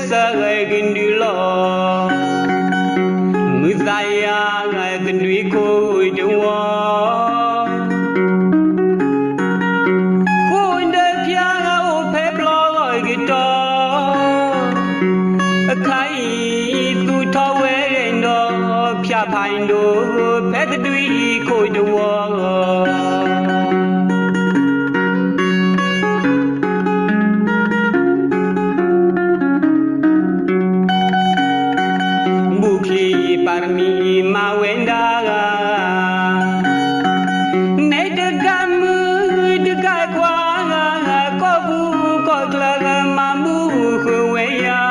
Sagai gindulo, muzaya gai gendui koi dewa. Kunde pianga o peplo gai gito, kai tu tawe endo pia paindo pet dui koi dewa. Parmi mawendaga nedagamu degagwa kobu koglaga mamu huweya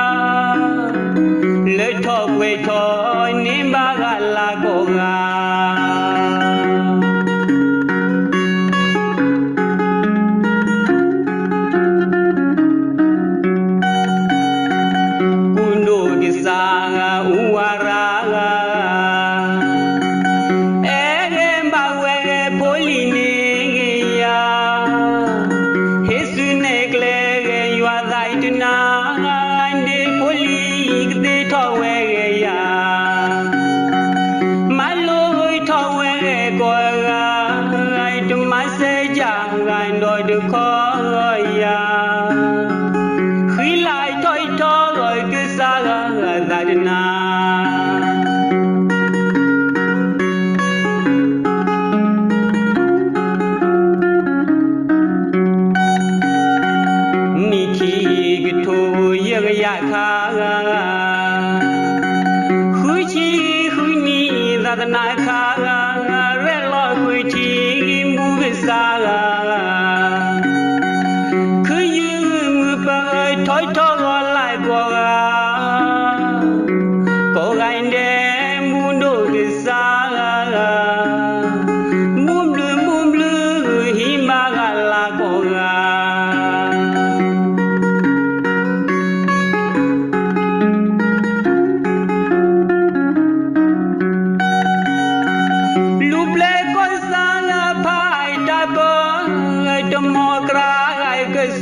le tokwe to nimbaga la goga kundo gisaga uwara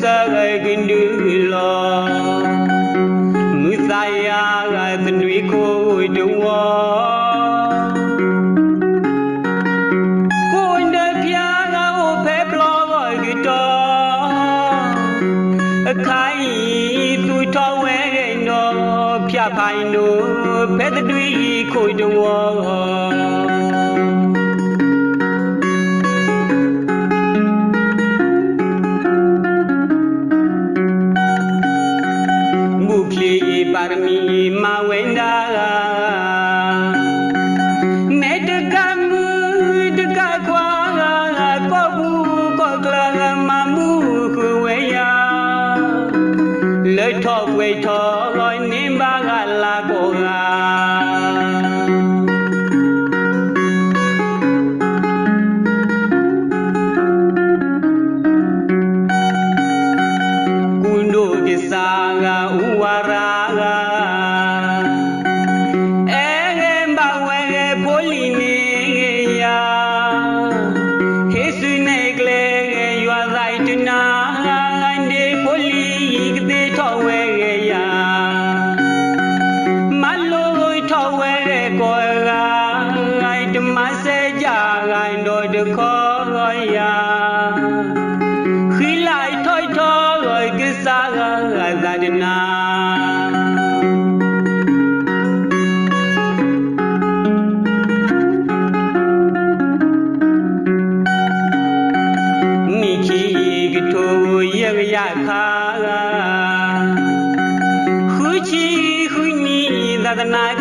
Sagai gindulo, muzaya gai gendui koi dewa. Kunde pianga o peplo gai gito, kai tu tawe no pia paindo pet dui koi dewa. Parmi mawendaga nedagamu degagwa kobu koglaga mamu huweya le tokwe to loi nimbaga la goga kundo gisaga uwara Nai